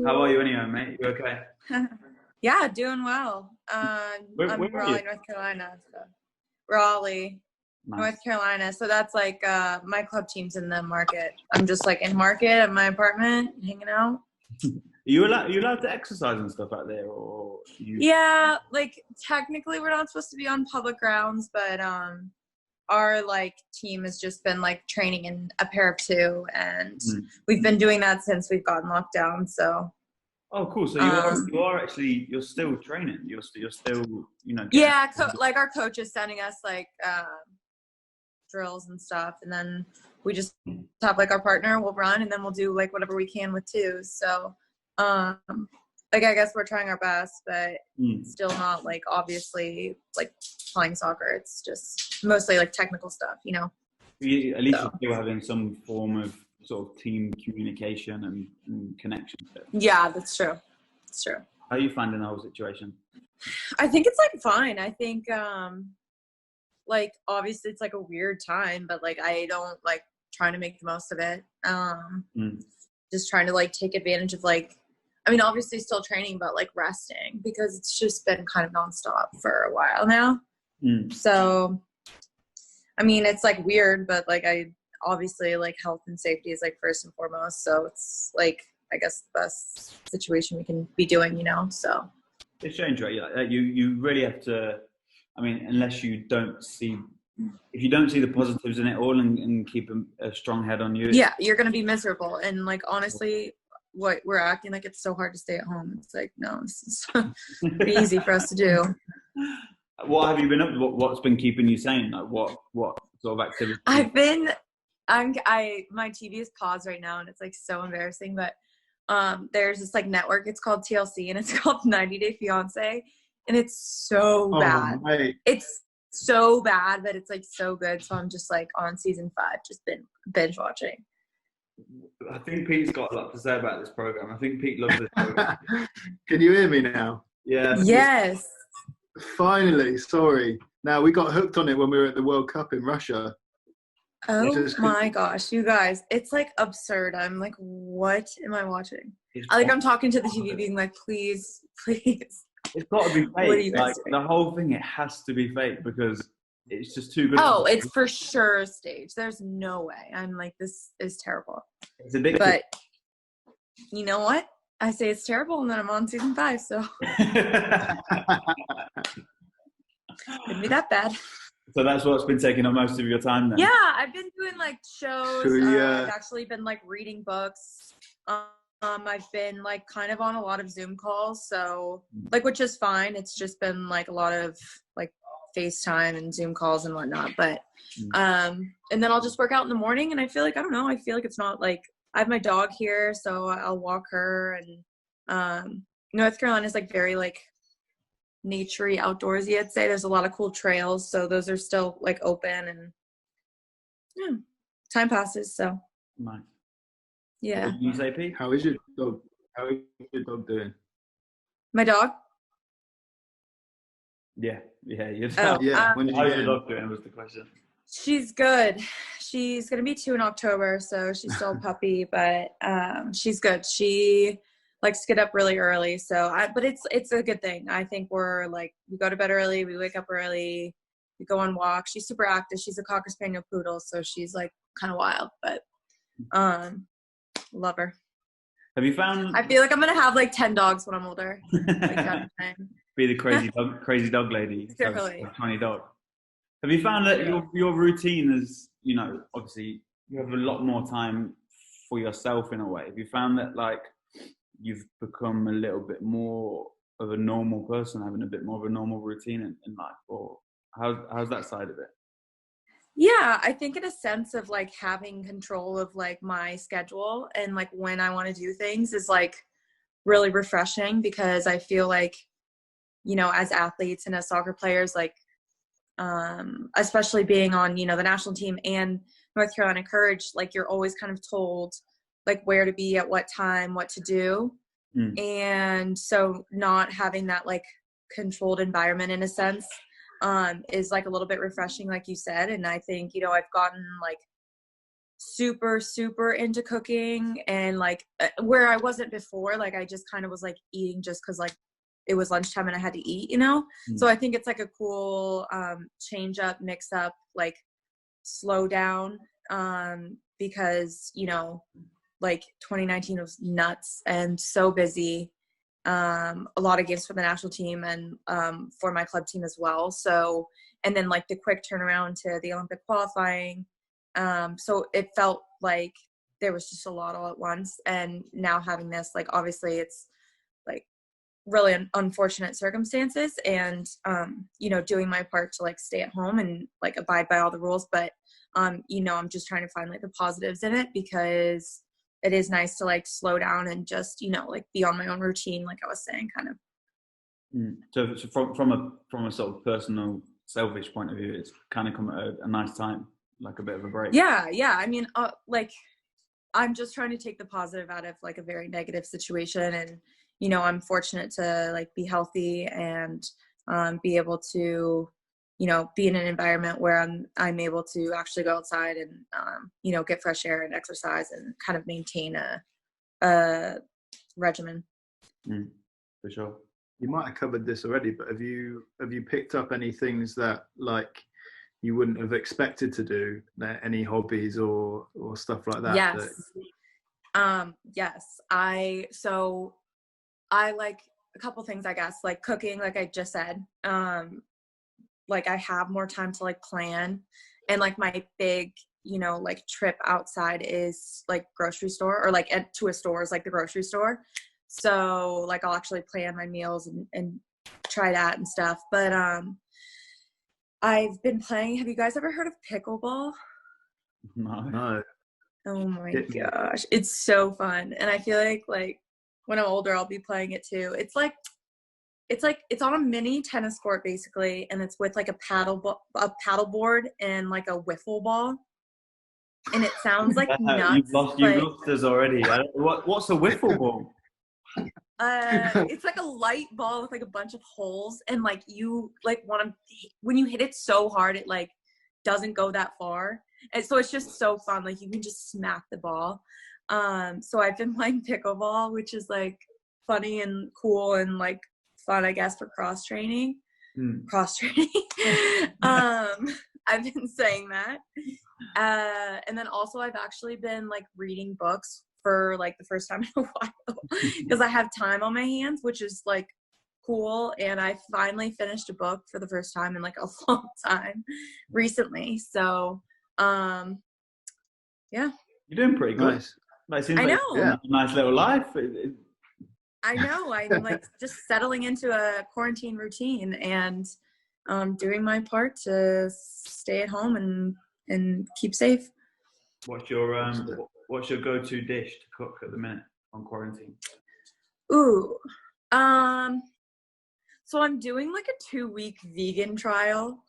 How are you anyway, mate? You okay? Yeah, doing well. Where I'm in are you? Raleigh, North Carolina. So. Raleigh, Nice. North Carolina. So that's like my club team's in the market. I'm just like in market at my apartment, hanging out. Are you allowed to exercise and stuff out there, or you? Yeah, like technically we're not supposed to be on public grounds, but our like team has just been like training in a pair of two, and Hmm. we've been doing that since we've gotten locked down. So Oh, cool. So you're still training. You're still getting. yeah, like our coach is sending us like drills and stuff, and then we just have like our partner will run, and then we'll do like whatever we can with twos. So like I guess we're trying our best, but still not like obviously like playing soccer. It's just mostly like technical stuff, At least So you're still having some form of sort of team communication and connection. yeah, that's true. It's true. How are you finding the whole situation? I think it's like fine. I think like obviously it's like a weird time, but like I don't like trying to make the most of it. Just trying to like take advantage of like, I mean, obviously still training, but like resting because it's just been kind of nonstop for a while now. So, I mean, it's like weird, but like I obviously like health and safety is like first and foremost. So it's like, I guess the best situation we can be doing, so. It's strange, right? You really have to. I mean, unless you don't see, if you don't see the positives in it all and keep a strong head on you. Yeah, you're gonna be miserable. And like honestly, what we're acting like it's so hard to stay at home. It's like no, this is pretty easy for us to do. What have you been up to? What's been keeping you sane? Like what sort of activity? My TV is paused right now, and it's like so embarrassing. But there's this like network. It's called TLC, and it's called 90 Day Fiance, and it's so bad. Mate. It's so bad, but it's like so good. So I'm just like on season 5, just been binge watching. I think Pete's got a lot to say about this program. I think Pete loves this program. Can you hear me now? Yeah. Yes. Finally, sorry. Now, we got hooked on it when we were at the World Cup in Russia. Oh my gosh, you guys, it's like absurd. I'm like, what am I watching? I'm talking to the TV being like, please. It's got to be fake. What are you guys doing? The whole thing, it has to be fake because it's just too good. Oh, it's for sure staged. There's no way. I'm like, this is terrible. It's addictive. But you know what? I say it's terrible, and then I'm on season 5, so couldn't be that bad. So that's what's been taking up most of your time then? Yeah, I've been doing like shows. I've actually been like reading books. I've been like kind of on a lot of Zoom calls, so like, which is fine. It's just been like a lot of like FaceTime and Zoom calls and whatnot. But and then I'll just work out in the morning, and I feel like it's not like I have my dog here, so I'll walk her. And North Carolina is like very like naturey, outdoorsy. I'd say there's a lot of cool trails, so those are still like open, and yeah, time passes. So nice. Yeah. What did you say, Pete? How is your dog? How is your dog doing? My dog? Yeah. Your dog. dog. Yeah. When did you How's get your him? dog doing was the question. She's good. She's gonna be 2 in October, so she's still a puppy, but she's good. She likes to get up really early, but it's a good thing. I think we're like, we go to bed early, we wake up early, we go on walks. She's super active. She's a Cocker Spaniel poodle, so she's like kind of wild, but love her. Have you found? I feel like I'm gonna have like 10 dogs when I'm older. Like be the crazy dog lady. Totally. 20 dogs. Have you found that your routine is, obviously you have a lot more time for yourself in a way? Have you found that like you've become a little bit more of a normal person, having a bit more of a normal routine in life, or how's that side of it? Yeah, I think in a sense of like having control of like my schedule and like when I want to do things is like really refreshing, because I feel like, as athletes and as soccer players, like especially being on, the national team and North Carolina Courage, like you're always kind of told like where to be at what time, what to do. And so not having that like controlled environment in a sense is like a little bit refreshing, like you said. And I think, I've gotten like super into cooking, and like where I wasn't before, like I just kind of was like eating just because like it was lunchtime and I had to eat, you know? So I think it's like a cool change up, mix up, like slow down, because, you know, like 2019 was nuts and so busy. A lot of games for the national team and for my club team as well. So, and then like the quick turnaround to the Olympic qualifying. So it felt like there was just a lot all at once. And now having this, like, obviously it's like really unfortunate circumstances, and, you know, doing my part to like stay at home and like abide by all the rules. But, you know, I'm just trying to find like the positives in it, because it is nice to like slow down and just, you know, like be on my own routine, like I was saying, kind of. So from a sort of personal, selfish point of view, it's kind of come at a nice time, like a bit of a break. Yeah. I mean, like, I'm just trying to take the positive out of like a very negative situation, and, you know, I'm fortunate to like be healthy and be able to, you know, be in an environment where I'm able to actually go outside and, you know, get fresh air and exercise and kind of maintain a regimen. For sure. You might have covered this already, but have you picked up any things that like you wouldn't have expected to do, any hobbies or stuff like that? Yes. I like a couple things, I guess, like cooking, like I just said. Like I have more time to like plan, and like my big, you know, like trip outside is like grocery store, or like to a store is like the grocery store. So like I'll actually plan my meals and try that and stuff. But I've been playing. Have you guys ever heard of pickleball? No. Oh my gosh, it's so fun, and I feel like when I'm older, I'll be playing it too. It's on a mini tennis court basically, and it's with like a paddle board and like a wiffle ball, and it sounds like nuts. You've lost us already. What's a wiffle ball? It's like a light ball with like a bunch of holes, and like you like when you hit it so hard, it like doesn't go that far, and so it's just so fun. Like you can just smack the ball. So I've been playing pickleball, which is like funny and cool and like fun, I guess, for cross training. I've been saying that. And then also I've actually been like reading books for like the first time in a while, because I have time on my hands, which is like cool. And I finally finished a book for the first time in like a long time recently. So, yeah. You're doing pretty good. Nice. Like, seems like a nice little life. I know. I'm like just settling into a quarantine routine and doing my part to stay at home and keep safe. What's your go-to dish to cook at the minute on quarantine? Ooh. So I'm doing like a 2-week vegan trial.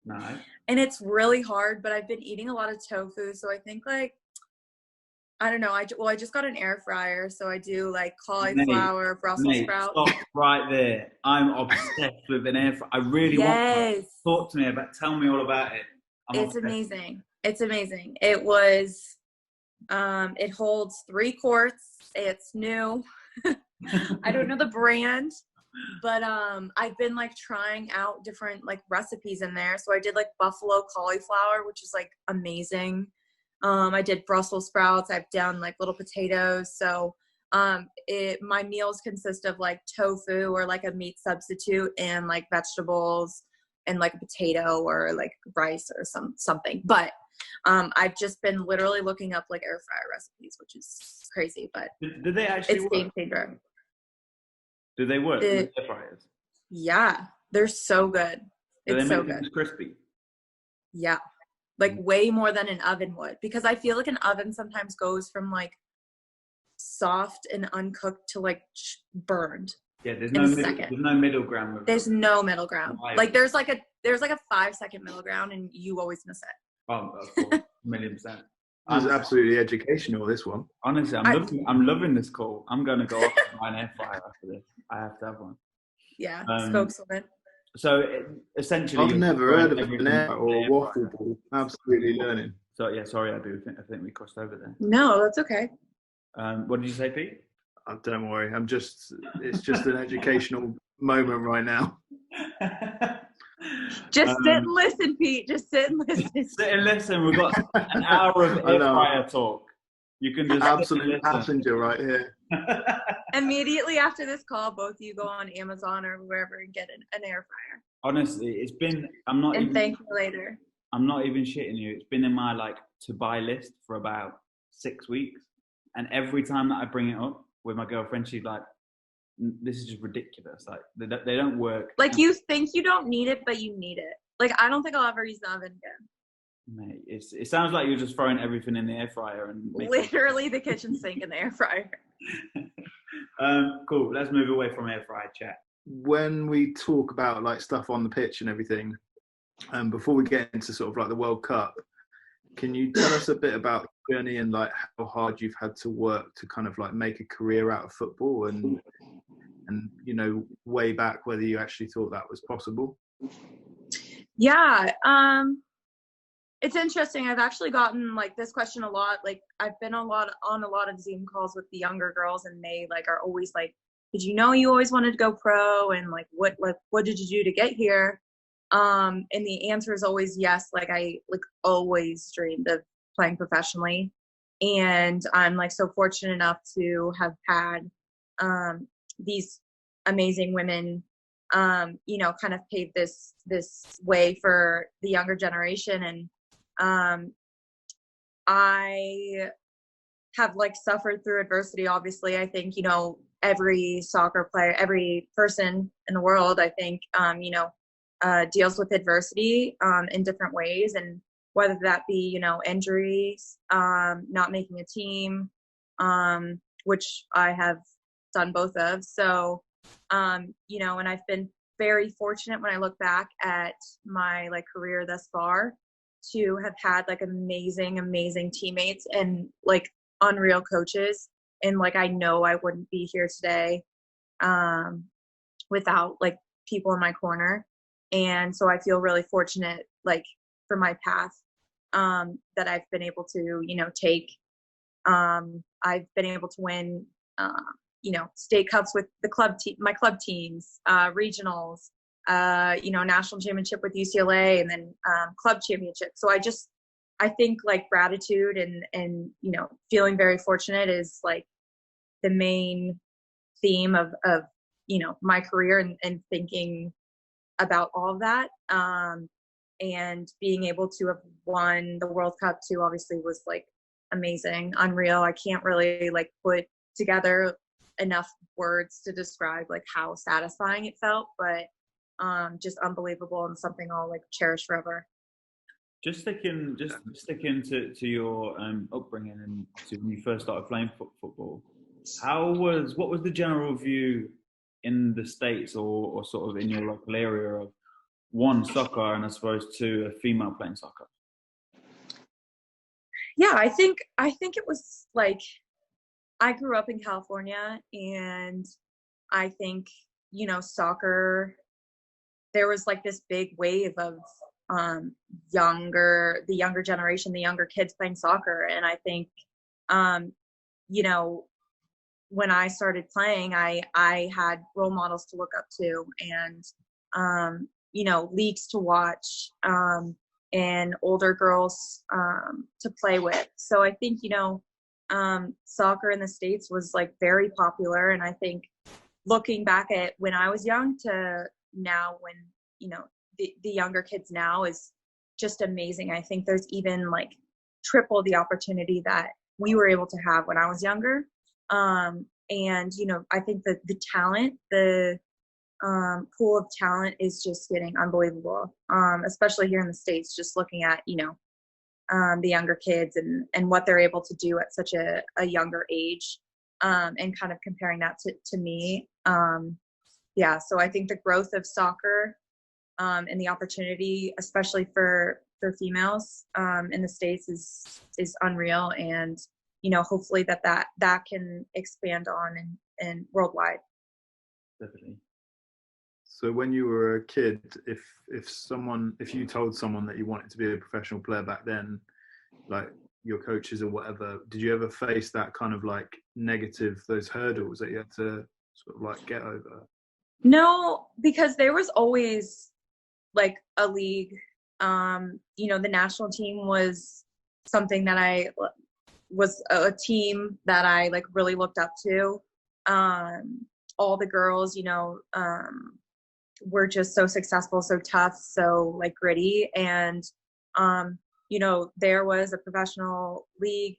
Nice. And it's really hard, but I've been eating a lot of tofu, so I think like I don't know. I just got an air fryer, so I do like cauliflower, Brussels sprouts. Stop right there. I'm obsessed with an air fryer. I really want to talk to me about. Tell me all about it. It's amazing. It's amazing. It was. It holds 3 quarts. It's new. I don't know the brand, but I've been like trying out different like recipes in there. So I did like buffalo cauliflower, which is like amazing. I did Brussels sprouts. I've done like little potatoes. So my meals consist of like tofu or like a meat substitute and like vegetables and like a potato or like rice or something. But I've just been literally looking up like air fryer recipes, which is crazy. But did they actually it's work? game changer. Do they work? Air fryers? Yeah, they're so good. It's so good. It's crispy. Yeah. Like way more than an oven would, because I feel like an oven sometimes goes from like soft and uncooked to like burned. Yeah, there's no middle ground. There's no middle ground. Like there's like a 5-second middle ground, and you always miss it. Oh, of course, 1,000,000%. This is absolutely educational. This one. Honestly, I'm loving this call. I'm going to go off and buy an air fryer after this. I have to have one. Yeah, spokes on it. So essentially, I've never heard of an air or a waffle ball. Absolutely learning. So yeah, sorry, Abby. I think we crossed over there. No, that's okay. What did you say, Pete? Don't worry. It's just an educational moment right now. Just sit and listen, Pete. Just sit and listen. Sit and listen. We've got an hour of air fryer talk. You can just absolute passenger right here. Immediately after this call, both of you go on Amazon or wherever and get an air fryer. Honestly, it's been. Thank you later. I'm not even shitting you. It's been in my to buy list for about 6 weeks, and every time that I bring it up with my girlfriend, she's like, "This is just ridiculous. Like they don't work." Like you think you don't need it, but you need it. Like I don't think I'll ever use the oven again. Mate, it sounds like you're just throwing everything in the air fryer and literally the kitchen sink in the air fryer. Cool. Let's move away from air fryer chat. When we talk about stuff on the pitch and everything, before we get into sort of the World Cup, can you tell us a bit about the journey and how hard you've had to work to kind of make a career out of football and way back whether you actually thought that was possible? Yeah. It's interesting. I've actually gotten this question a lot. I've been on a lot of Zoom calls with the younger girls, and they are always like, "Did you know you always wanted to go pro? And what did you do to get here?" And the answer is always yes. I always dreamed of playing professionally, and I'm so fortunate enough to have had these amazing women kind of pave this way for the younger generation. And I have suffered through adversity. Obviously, I think, every soccer player, every person in the world, I think, deals with adversity in different ways. And whether that be, injuries, not making a team, which I have done both of. So, and I've been very fortunate when I look back at my career thus far to have had amazing teammates and unreal coaches. And I know I wouldn't be here today without people in my corner. And so I feel really fortunate for my path that I've been able to take. I've been able to win state cups with my club teams, regionals, national championship with UCLA, and then club championship. So I think gratitude and feeling very fortunate is the main theme of my career, and thinking about all of that, and being able to have won the World Cup too obviously was amazing, unreal. I can't really put together enough words to describe how satisfying it felt, but just unbelievable, and something I'll cherish forever. Just sticking to your upbringing and to when you first started playing football, what was the general view in the States or sort of in your local area of one, soccer, and I suppose two, a female playing soccer? Yeah, I think it was I grew up in California, and I think soccer, there was this big wave of the younger generation, the younger kids playing soccer. And I think when I started playing, I had role models to look up to, and leagues to watch, and older girls to play with. So I think soccer in the States was very popular. And I think looking back at when I was young to now, when the younger kids now, is just amazing. I think there's even triple the opportunity that we were able to have when I was younger. And I think that the talent, the pool of talent is just getting unbelievable, especially here in the States, just looking at the younger kids and what they're able to do at such a younger age, and kind of comparing that to me. So I think the growth of soccer and the opportunity, especially for females in the States, is unreal. And hopefully that can expand on and worldwide. Definitely. So when you were a kid, if you told someone that you wanted to be a professional player back then, like your coaches or whatever, did you ever face that kind of like negative, those hurdles that you had to sort of like get over? No, because there was always like a league. You know, the national team was something that was a team that I like really looked up to. All the girls, you know, were just so successful, so tough, so like gritty. And, you know, there was a professional league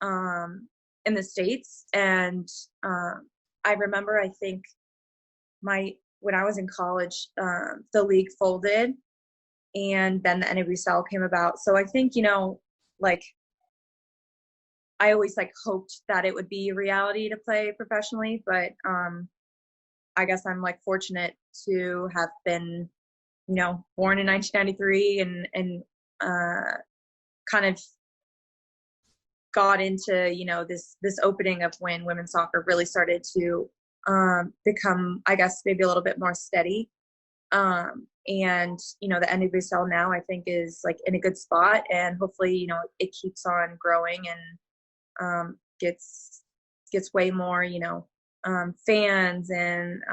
in the States. And I remember, I think when I was in college, the league folded and then the NWSL came about. So I think, you know, like I always like hoped that it would be a reality to play professionally, but I guess I'm like fortunate to have been, you know, born in 1993 and kind of got into, you know, this opening of when women's soccer really started to become, I guess, maybe a little bit more steady. And, you know, the NWSL now I think is like in a good spot, and hopefully, you know, it keeps on growing and gets way more, you know, fans and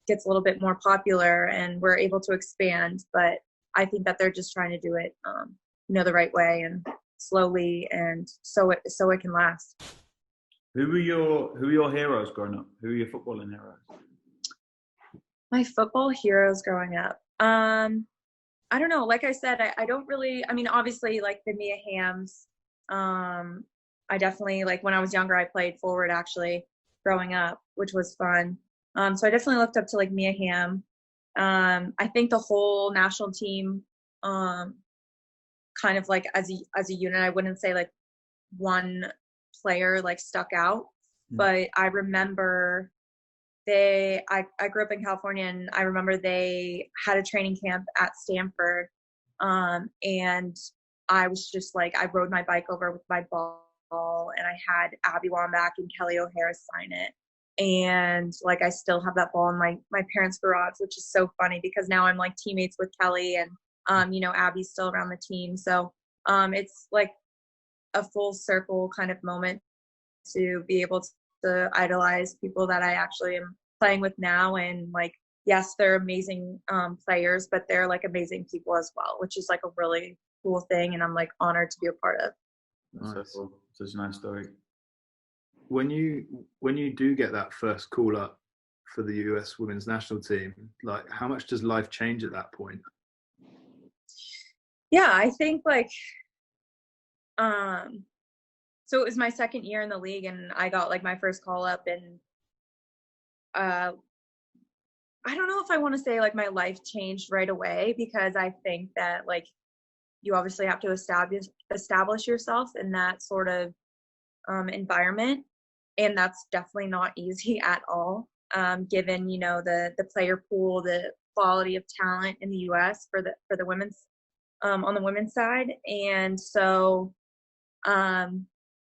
gets a little bit more popular, and we're able to expand. But I think that they're just trying to do it, you know, the right way and slowly, and so it can last. Who were your heroes growing up? Who were your footballing heroes? My football heroes growing up. I don't know. Like I said, I don't really, I mean, obviously like the Mia Hamms. I definitely, like when I was younger, I played forward actually growing up, which was fun. So I definitely looked up to like Mia Hamm. I think the whole national team, kind of like as a unit, I wouldn't say like one player like stuck out, but I remember I grew up in California, and I remember they had a training camp at Stanford, and I was just like, I rode my bike over with my ball, and I had Abby Wambach and Kelly O'Hara sign it, and like I still have that ball in my parents' garage, which is so funny because now I'm like teammates with Kelly, and you know, Abby's still around the team, so it's like a full circle kind of moment to be able to idolize people that I actually am playing with now. And like, yes, they're amazing players, but they're like amazing people as well, which is like a really cool thing, and I'm like honored to be a part of. That's so cool. Such a nice story. When you do get that first call up for the US women's national team, like how much does life change at that point? Yeah, I think like so it was my second year in the league, and I got like my first call up, and I don't know if I want to say like my life changed right away, because I think that like you obviously have to establish yourself in that sort of environment, and that's definitely not easy at all, given, you know, the player pool, the quality of talent in the US for the women's on the women's side. And so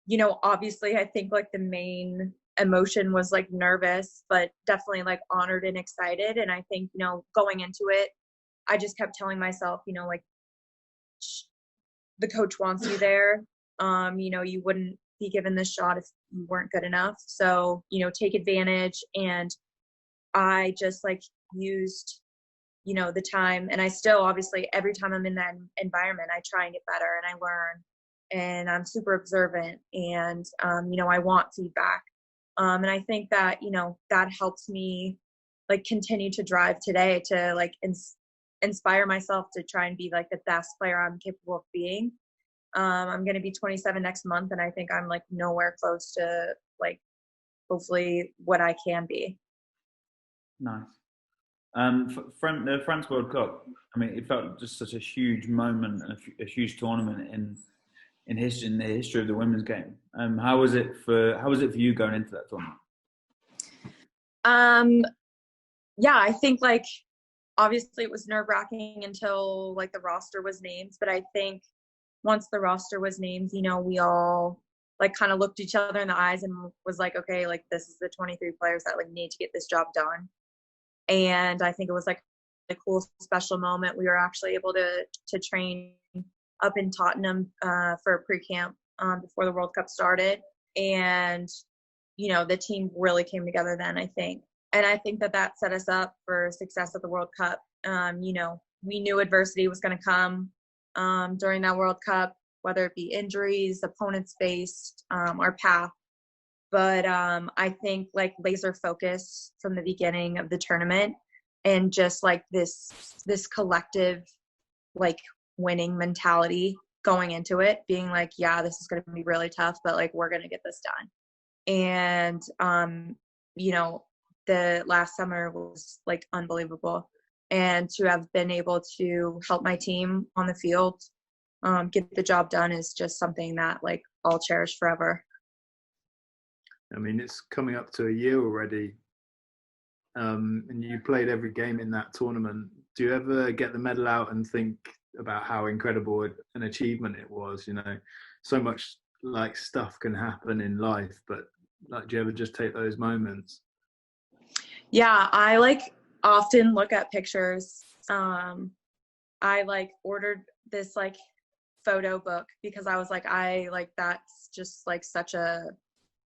you know, obviously I think like the main emotion was like nervous, but definitely like honored and excited. And I think, you know, going into it, I just kept telling myself, you know, like the coach wants you there. You know, you wouldn't be given this shot if you weren't good enough. So, you know, take advantage. And I just like used, you know, the time, and I still obviously every time I'm in that environment, I try and get better and I learn, and I'm super observant, and you know, I want feedback, and I think that, you know, that helps me like continue to drive today to like inspire myself to try and be like the best player I'm capable of being. I'm going to be 27 next month, and I think I'm like nowhere close to like hopefully what I can be. Nice. The France World Cup, I mean, it felt just such a huge moment and a huge tournament in the history of the women's game. How was it for you going into that tournament? Yeah, I think like obviously it was nerve-wracking until like the roster was named, but I think once the roster was named, you know, we all like kind of looked each other in the eyes and was like, okay, like this is the 23 players that like need to get this job done. And I think it was like a cool special moment. We were actually able to train up in Tottenham for a pre-camp before the World Cup started. And, you know, the team really came together then, I think. And I think that set us up for success at the World Cup. You know, we knew adversity was going to come during that World Cup, whether it be injuries, opponents faced, our path. But I think like laser focus from the beginning of the tournament and just like this collective like winning mentality going into it, being like, yeah, this is going to be really tough, but like we're going to get this done. And you know, the last summer was like unbelievable, and to have been able to help my team on the field get the job done is just something that like I'll cherish forever. I mean, it's coming up to a year already, and you played every game in that tournament. Do you ever get the medal out and think about how incredible an achievement it was? You know, so much like stuff can happen in life, but like, do you ever just take those moments? Yeah, I like often look at pictures. I like ordered this like photo book because I was like, that's just like such a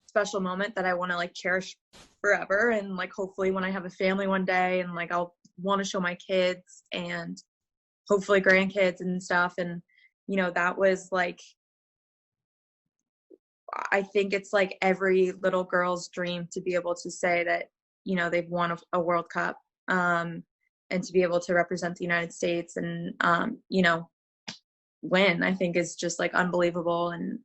special moment that I want to like cherish forever. And like, hopefully when I have a family one day and like, I'll want to show my kids and hopefully grandkids and stuff. And, you know, that was like, I think it's like every little girl's dream to be able to say that, you know, they've won a World Cup, and to be able to represent the United States and, you know, win, I think is just like unbelievable. And,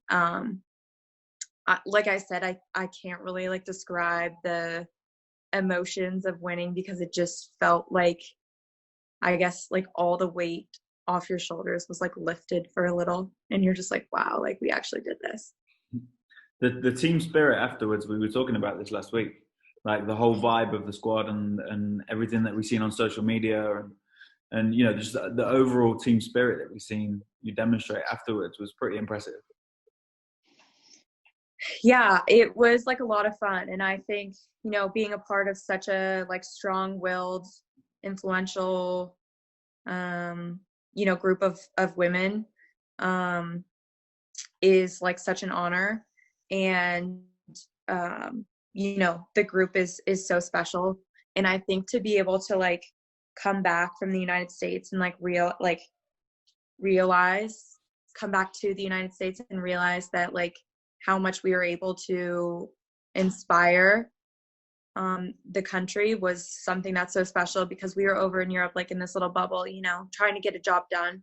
like I said, I can't really like describe the emotions of winning because it just felt like, I guess, like all the weight off your shoulders was like lifted for a little, and you're just like, wow, like we actually did this. The team spirit afterwards, we were talking about this last week, like the whole vibe of the squad and everything that we've seen on social media and you know, just the overall team spirit that we've seen you demonstrate afterwards was pretty impressive. Yeah, it was like a lot of fun. And I think, you know, being a part of such a like strong-willed, influential, you know, group of women is like such an honor. And, you know, the group is so special. And I think to be able to like come back from the United States and like come back to the United States and realize that like how much we were able to inspire the country was something that's so special, because we were over in Europe, like in this little bubble, you know, trying to get a job done.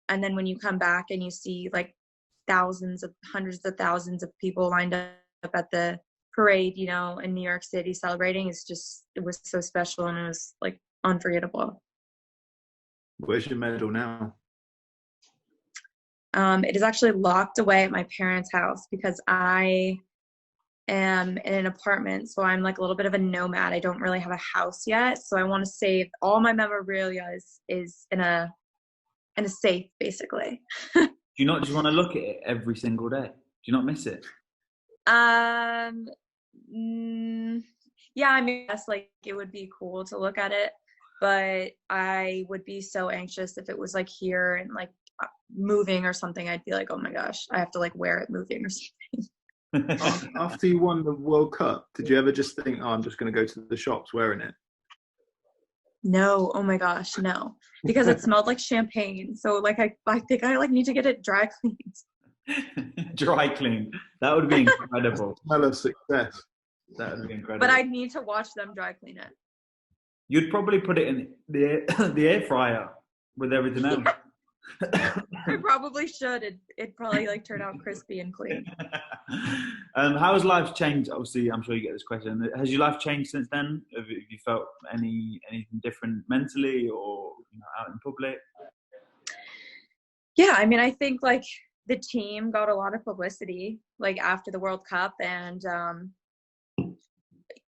And then when you come back and you see like hundreds of thousands of people lined up at the parade, you know, in New York City celebrating, it was so special, and it was like unforgettable. Where's your medal now? It is actually locked away at my parents' house because I am in an apartment, so I'm like a little bit of a nomad. I don't really have a house yet, so I want to save all my memorabilia is in a safe, basically. Do you not just want to look at it every single day? Do you not miss it? Yeah, I mean, that's like, it would be cool to look at it, but I would be so anxious if it was like here and like moving or something. I'd be like, oh my gosh, I have to like wear it moving or something. After you won the World Cup, did you ever just think, oh, I'm just going to go to the shops wearing it? No, oh my gosh, no, because it smelled like champagne. So like I think I like need to get it dry cleaned. Dry clean. That would be incredible. Smell of success. That would be incredible. But I'd need to watch them dry clean it. You'd probably put it in the air fryer with everything else. I probably should. It'd probably like turn out crispy and clean. How has life changed? Obviously, I'm sure you get this question. Has your life changed since then? Have you felt anything different mentally or, you know, out in public? Yeah, I mean, I think like the team got a lot of publicity like after the World Cup, and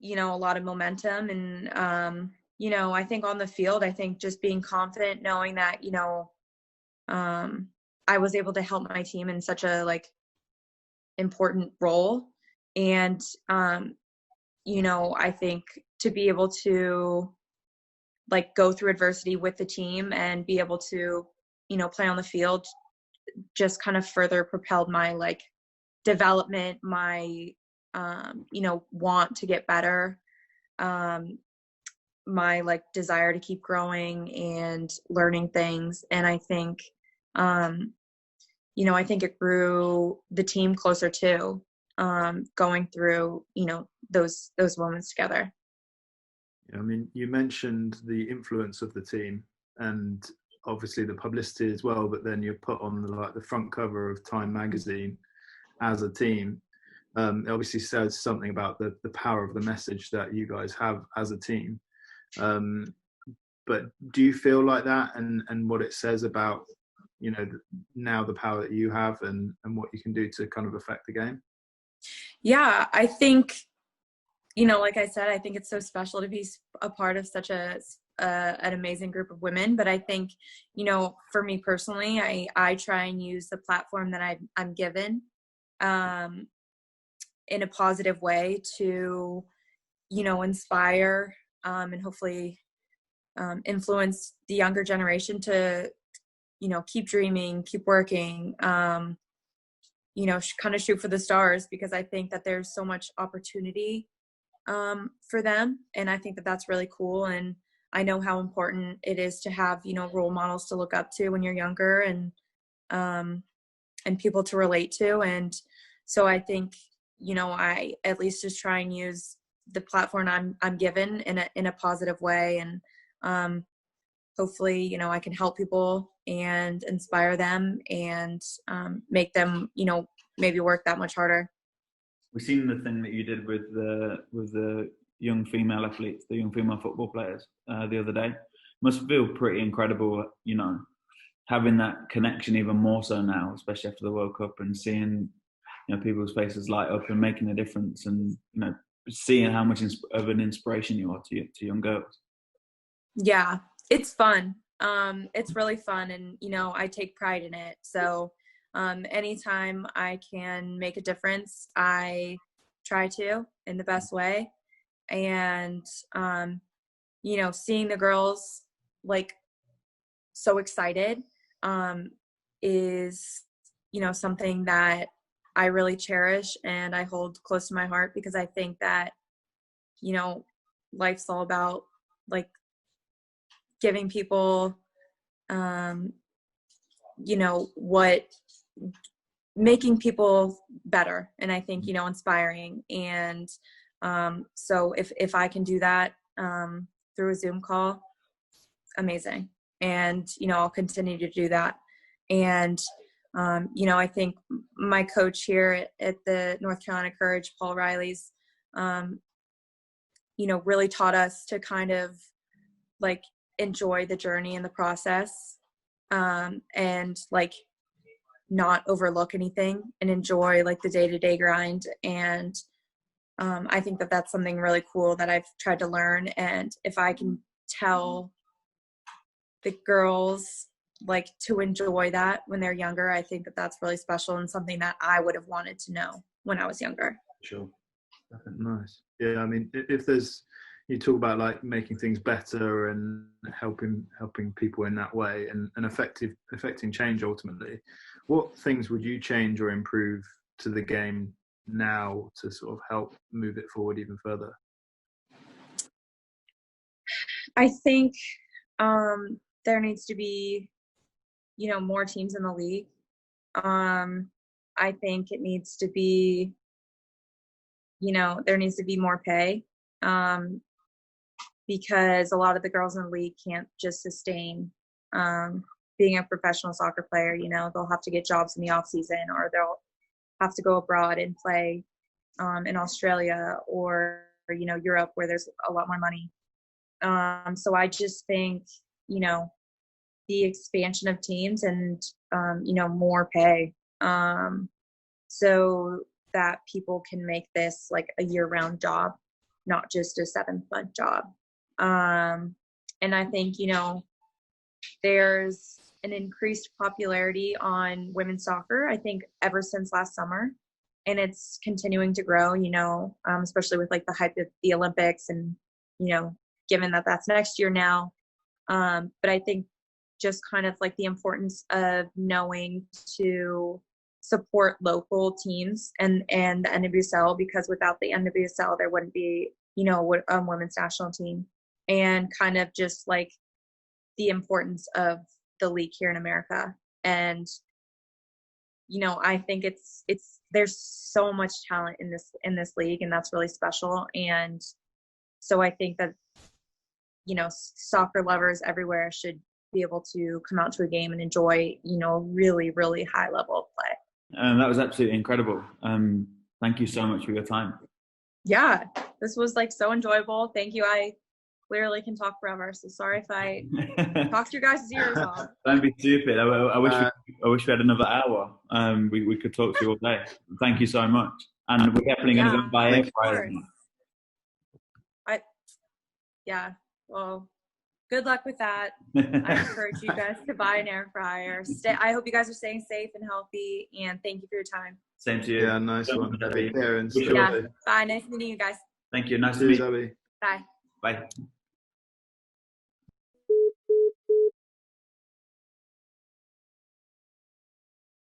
you know, a lot of momentum, and you know, I think on the field, I think just being confident, knowing that, you know, I was able to help my team in such a like important role. And, you know, I think to be able to like go through adversity with the team and be able to, you know, play on the field just kind of further propelled my like development, my want to get better, my like desire to keep growing and learning things. And I think I think it grew the team closer too, going through those moments together. I mean, you mentioned the influence of the team and obviously the publicity as well, but then you're put on the front cover of Time magazine as a team. It obviously says something about the power of the message that you guys have as a team. But do you feel like that and what it says about, now the power that you have and what you can do to kind of affect the game? Yeah, I think, like I said, I think it's so special to be a part of such an amazing group of women. But I think, for me personally, I try and use the platform that I'm given in a positive way to, inspire and hopefully influence the younger generation to, keep dreaming, keep working, kind of shoot for the stars, because I think that there's so much opportunity for them. And I think that that's really cool. And I know how important it is to have, role models to look up to when you're younger and people to relate to. And so I think, I at least just try and use the platform I'm given in a positive way. And hopefully, I can help people and inspire them and make them, maybe work that much harder. We've seen the thing that you did with the young female athletes, the young female football players the other day. Must feel pretty incredible, having that connection even more so now, especially after the World Cup, and seeing people's faces light up and making a difference, and seeing how much of an inspiration you are to young girls. Yeah, it's fun. It's really fun, and I take pride in it. So anytime I can make a difference, I try to in the best way. And seeing the girls like so excited is something that I really cherish and I hold close to my heart, because I think that life's all about like giving people making people better, and I think inspiring. And so if I can do that through a Zoom call, amazing. And I'll continue to do that. And I think my coach here at the North Carolina Courage, Paul Riley's, really taught us to kind of like enjoy the journey and the process, and like not overlook anything and enjoy like the day-to-day grind. And I think that that's something really cool that I've tried to learn. And if I can tell the girls like to enjoy that when they're younger, I think that that's really special and something that I would have wanted to know when I was younger. Sure. Nice. Yeah, I mean, if there's, you talk about like making things better and helping people in that way and affecting change ultimately, what things would you change or improve to the game now to sort of help move it forward even further? I think there needs to be, more teams in the league. I think it needs to be, there needs to be more pay, because a lot of the girls in the league can't just sustain being a professional soccer player. They'll have to get jobs in the off season, or they'll have to go abroad and play in Australia or Europe, where there's a lot more money. So I just think the expansion of teams and more pay, so that people can make this like a year-round job, not just a 7-month job. And I think there's an increased popularity on women's soccer, I think, ever since last summer, and it's continuing to grow, especially with like the hype of the Olympics, and given that that's next year now. But I think just kind of like the importance of knowing to support local teams and the NWSL, because without the NWSL, there wouldn't be, a women's national team, and kind of just like the importance of the league here in America. And, I think there's so much talent in this league, and that's really special. And so I think that, soccer lovers everywhere should be able to come out to a game and enjoy, really, really high level of play. That was absolutely incredible. Thank you so much for your time. Yeah, this was like so enjoyable. Thank you. I clearly can talk forever, so sorry if I talk to your guys' ears off. Don't be stupid. I wish we had another hour. We could talk to you all day. Thank you so much. And we're definitely going to go buy air fryer. Yeah. Well, good luck with that. I encourage you guys to buy an air fryer. I hope you guys are staying safe and healthy, and thank you for your time. Same to you. Yeah, nice one. Take care and yeah. Bye. Nice meeting you guys. Thank you. Nice to meet you. Bye. Bye.